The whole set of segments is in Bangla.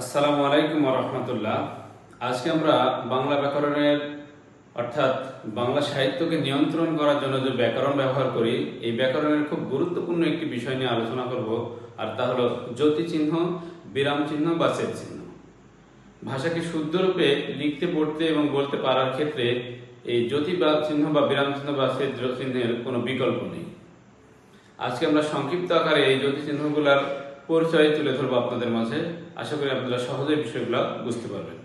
আসসালামু আলাইকুম ওয়া রাহমাতুল্লাহ। আজকে আমরা বাংলা ব্যাকরণের অর্থাৎ বাংলা সাহিত্যকে নিয়ন্ত্রণ করার জন্য যে ব্যাকরণ ব্যবহার করি, এই ব্যাকরণের খুব গুরুত্বপূর্ণ একটি বিষয় নিয়ে আলোচনা করব, আর তা হলো যতি চিহ্ন, বিরাম চিহ্ন বা ছেদ চিহ্ন। ভাষাকে শুদ্ধ রূপে লিখতে, পড়তে এবং বলতে পারার ক্ষেত্রে এই যতি বা চিহ্ন বা বিরাম চিহ্ন বা ছেদ চিহ্নের কোনো বিকল্প নেই। আজকে আমরা সংক্ষিপ্ত আকারে এই যতি চিহ্নগুলোর পরিচয় তুলে ধরবো আপনাদের মাঝে। আশা করি আপনারা সহজে বিষয়গুলো বুঝতে পারবেন।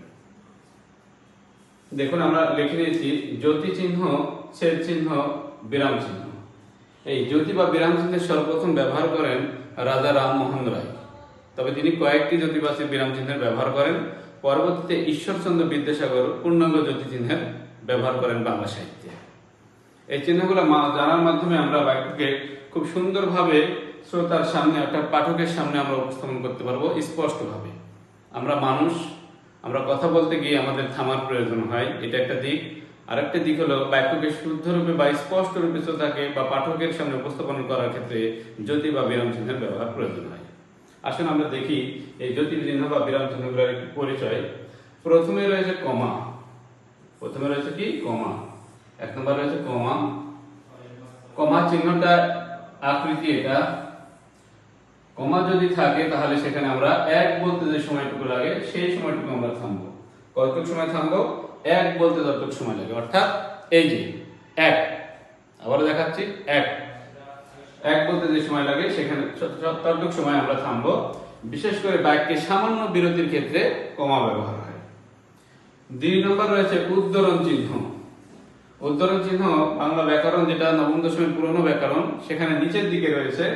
দেখুন, আমরা লিখে নিয়েছি যতি চিহ্ন, ছেদ চিহ্ন, বিরাম চিহ্ন। এই যতি বা বিরাম চিহ্নের সর্বপ্রথম ব্যবহার করেন রাজা রামমোহন রায়। তবে তিনি কয়েকটি যতি বা বিরাম চিহ্নের ব্যবহার করেন। পরবর্তীতে ঈশ্বরচন্দ্র বিদ্যাসাগর পূর্ণাঙ্গ যতি চিহ্নের ব্যবহার করেন বাংলা সাহিত্যে। এই চিহ্নগুলো জানার মাধ্যমে আমরা বাক্যকে খুব সুন্দরভাবে শ্রোতার সামনে অর্থাৎ পাঠকের সামনে আমরা উপস্থাপন করতে পারবো স্পষ্টভাবে। আমরা মানুষ, আমরা কথা বলতে গিয়ে আমাদের থামার প্রয়োজন হয়, এটা একটা দিক। আরেকটা দিক হলো বাক্যকে শুদ্ধরূপে বা স্পষ্ট রূপে শ্রোতাকে বা পাঠকের সামনে উপস্থাপন করার ক্ষেত্রে যতি বা বিরাম চিহ্নের ব্যবহার প্রয়োজন হয়। আসুন আমরা দেখি এই যতি চিহ্ন বা বিরাম চিহ্নগুলোর একটি পরিচয়। প্রথমে রয়েছে কমা। প্রথমে রয়েছে কি? কমা। এক নম্বর রয়েছে কমা। কমা চিহ্নটা আকৃতি এটা। কমা যদি থাকে তাহলে সেখানে আমরা এক বলতে যে সময়টুকু লাগে সেই সময়টুকু আমরা থামবো। কতটুকু সময় থামবো? এক বলতে যতটুকু সময় লাগে, অর্থাৎ এই যে এক, আবারও দেখাচ্ছি এক, এক বলতে যে সময় লাগে সেখানে ততটুকু সময় আমরা থামবো। বিশেষ করে বাক্যে সামান্য বিরতির ক্ষেত্রে কমা ব্যবহার হয়। দুই নম্বর রয়েছে উদ্ধরণ চিহ্ন। উদ্ধরণ চিহ্ন বাংলা ব্যাকরণ, যেটা নবম দশমের পুরনো ব্যাকরণ, সেখানে নিচের দিকে রয়েছে।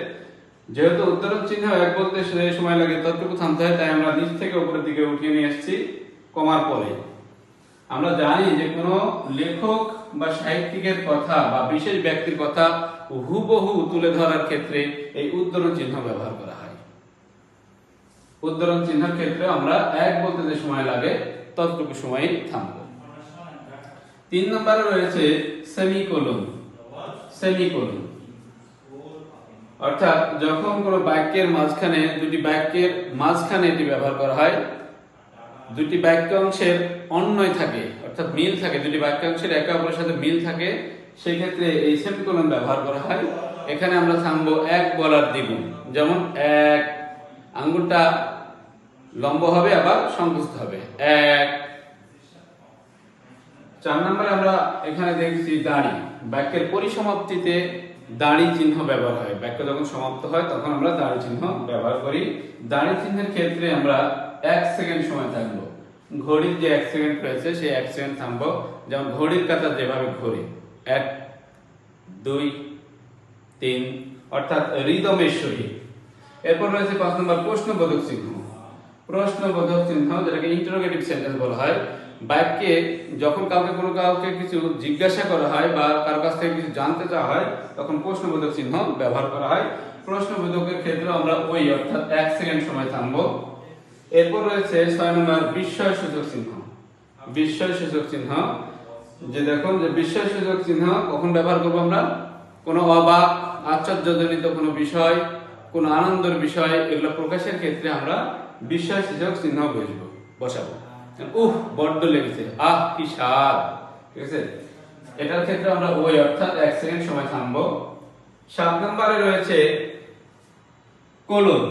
যেহেতু উদ্ধরণ চিহ্ন এক বলতে সময় লাগে ততটুকু থামতে হয়, তাই আমরা নিচ থেকে উপরের দিকে উঠিয়ে নিয়ে এসেছি কমার পরে। আমরা জানি যে কোনো লেখক বা সাহিত্যিকের কথা বা বিশেষ ব্যক্তির কথা হুবহু তুলে ধরার ক্ষেত্রে এই উদ্ধরণ চিহ্ন ব্যবহার করা হয়। উদ্ধরণ চিহ্নের ক্ষেত্রে আমরা এক বলতে যে সময় লাগে ততটুকু সময় থামব। তিন নম্বরে রয়েছে সেমিকোলন। সেমিকোলন অর্থাৎ যখন কোনো বাক্যের মাঝখানে, দুটি বাক্যের মাঝখানে এটি ব্যবহার করা হয়, দুটি বাক্যাংশের অন্বয় থাকে অর্থাৎ মিল থাকে, দুটি বাক্যাংশের একে অপরের সাথে মিল থাকে, সেই ক্ষেত্রে এই সেমিকোলন ব্যবহার করা হয়। এখানে আমরা থামবো এক বলার দ্বিগুণ। যেমন এক, আঙ্গুলটা লম্ব হবে আবার সংকুচিত হবে, এক। চার নম্বরে আমরা এখানে দেখছি দাড়ি। বাক্যের পরিসমাপ্তিতে দাড়ি চিহ্ন ব্যবহার হয়। বাক্য যখন সমাপ্ত হয় তখন আমরা দাড়ি চিহ্ন ব্যবহার করি। দাড়ি চিহ্নের ক্ষেত্রে আমরা এক সেকেন্ড সময় থাকবো। ঘড়ির যে এক সেকেন্ড রয়েছে সেই এক সেকেন্ড থামবো, যেমন ঘড়ির কাঁটা যেভাবে ঘোরে, এক, দুই, তিন, অর্থাৎ রিদমের সহিত। এরপর রয়েছে 5 নম্বর প্রশ্নবোধক চিহ্ন। প্রশ্নবোধক চিহ্ন, যেটাকে ইন্টারোগেটিভ সেন্টেন্স বলা হয়। বাক্যে যখন কাউকে কিছু জিজ্ঞাসা করা হয় বা কারো কাছ থেকে কিছু জানতে চাওয়া হয় তখন প্রশ্নবোধক চিহ্ন ব্যবহার করা হয়। প্রশ্নবোধকের ক্ষেত্রে আমরা ওই অর্থাৎ এক সেকেন্ড সময় থামবো। এরপর রয়েছে 6 নম্বর বিস্ময়সূচক চিহ্ন। বিস্ময়সূচক চিহ্ন, যে দেখুন যে বিস্ময়সূচক চিহ্ন কখন ব্যবহার করবো আমরা? কোনো অবাক, আশ্চর্যজনিত কোনো বিষয়, কোনো আনন্দের বিষয়, এগুলো প্রকাশের ক্ষেত্রে আমরা বিস্ময়সূচক চিহ্ন বসাবো। বড্ড লেগেছে, আহ কি স্বাদ, ঠিক আছে, এটার ক্ষেত্রে আমরা ওই অর্থাৎ এক সেকেন্ড সময় থামবো। 7 নম্বরে রয়েছে কোলন।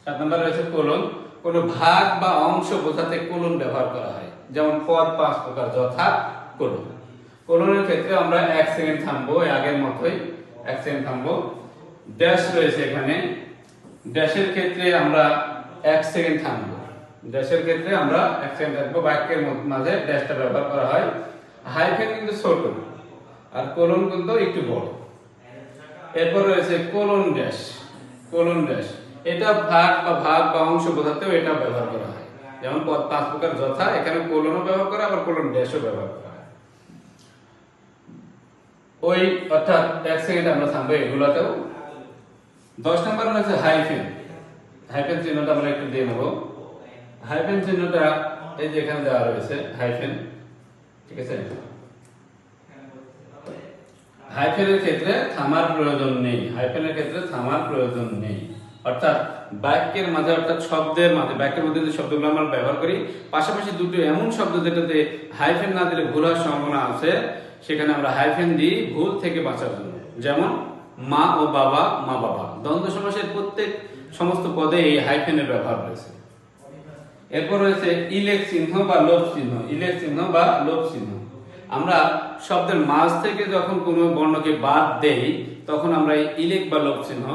7 নম্বরে রয়েছে কোলন। কোন ভাগ বা অংশ বোঝাতে কোলন ব্যবহার করা হয়। যেমন পদ 5 প্রকার, যথা কোলন। কোলনের ক্ষেত্রে আমরা এক সেকেন্ড থামবো, আগের মতোই এক সেকেন্ড থামবো। ড্যাশ রয়েছে এখানে। ড্যাশের ক্ষেত্রে আমরা এক সেকেন্ড থামবো। ড্যাশের ক্ষেত্রে আমরা এক সেকেন্ড থাকবো। বাক্যের মাঝে ড্যাশটা ব্যবহার করা হয়। হাইফেন কিন্তু ছোট আর কোলন কিন্তু একটু বড়। এরপর রয়েছে কোলন ড্যাশ। কোলন ড্যাশ এটা ভাগ বা অংশ বোঝাতেও এটা ব্যবহার করা হয়। যেমন পদ 5 প্রকার, যথা, এখানে কোলনও ব্যবহার করা, আবার কোলন ড্যাশও ব্যবহার করা হয়। ওই অর্থাৎ এক সেকেন্ড আমরা থামবো এগুলোতেও। 10 নম্বরে রয়েছে হাইফেন। হাইফেন চিহ্নটা আমরা একটু দিয়ে নেবো। হাইফেন চিহ্নটা এই যে এখানে দেওয়া রয়েছে হাইফেন, ঠিক আছে। হাইফেনের ক্ষেত্রে থামার প্রয়োজন নেই। হাইফেনের ক্ষেত্রে থামার প্রয়োজন নেই, অর্থাৎ বাক্যের মাঝে অর্থাৎ শব্দের মাঝে, বাক্যের মধ্যে যে শব্দগুলো আমরা ব্যবহার করি, পাশাপাশি দুটো এমন শব্দ যেটাতে হাইফেন না দিলে ভুল হওয়ার সম্ভাবনা আছে, সেখানে আমরা হাইফেন দিই ভুল থেকে বাঁচার জন্য। যেমন মা ও বাবা, মা বাবা। দ্বন্দ্ব সমাসের প্রত্যেক সমস্ত পদে এই হাইফেনের ব্যবহার রয়েছে। এরপর রয়েছে ইলেক চিহ্ন বা লোপ চিহ্ন। ইলেক চিহ্ন বা লোপ চিহ্ন, আমরা শব্দের মাঝ থেকে যখন কোনো বর্ণকে বাদ দেই তখন আমরা এই ইলেক বা লোপ চিহ্ন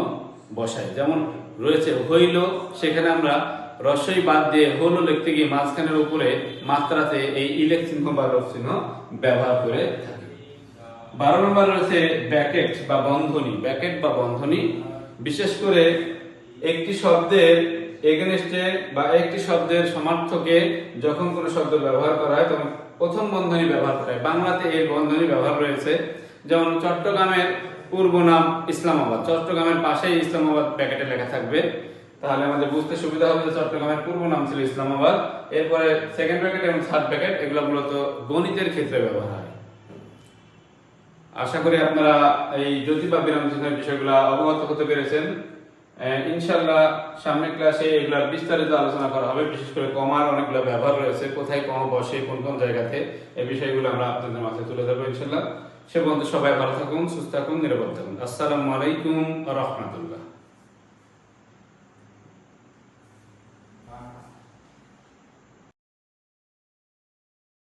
বসাই। যেমন রয়েছে হইল, সেখানে আমরা রস্বই বাদ দিয়ে হলো লিখতে গিয়ে মাঝখানের উপরে মাত্রাতে এই ইলেক চিহ্ন বা লোপ চিহ্ন ব্যবহার করে থাকি। 12 নম্বর রয়েছে ব্র্যাকেট বা বন্ধনী। ব্র্যাকেট বা বন্ধনী বিশেষ করে একটি শব্দের এগেনস্টে বা একটি শব্দের সমার্থকে যখন কোনো শব্দ ব্যবহার করা হয় তখন প্রথম বন্ধনী ব্যবহার করা হয়। বাংলাতে এই বন্ধনী ব্যবহার রয়েছে। যেমন চট্টগ্রামের পূর্ব নাম ইসলামাবাদ, চট্টগ্রামের পাশেই ইসলামাবাদ ব্র্যাকেটে লেখা থাকবে, তাহলে আমাদের বুঝতে সুবিধা হবে যে চট্টগ্রামের পূর্ব নাম ছিল ইসলামাবাদ। এরপরে সেকেন্ড ব্র্যাকেট এবং থার্ড ব্র্যাকেট এগুলো মূলত গণিতের ক্ষেত্রে ব্যবহার হয়। আশা করি আপনারা এই জ্যোতি বা বিরাম চিহ্নের বিষয়গুলো অবগত হতে পেরেছেন। ইনশাআল্লাহ সামনের ক্লাসে এগুলোর বিস্তারিত আলোচনা করা হবে। বিশেষ করে কমার অনেকগুলো ব্যবহার রয়েছে, কোথায় কমা বসে, কোন কোন জায়গাতে, এই বিষয়গুলো আমরা আপনাদের মাঝে তুলে ধরবো ইনশাআল্লাহ। সে পর্যন্ত সবাই ভালো থাকুন, সুস্থ থাকুন, নিরাপদ থাকুন। আসসালামু আলাইকুম ওয়া রাহমাতুল্লাহ।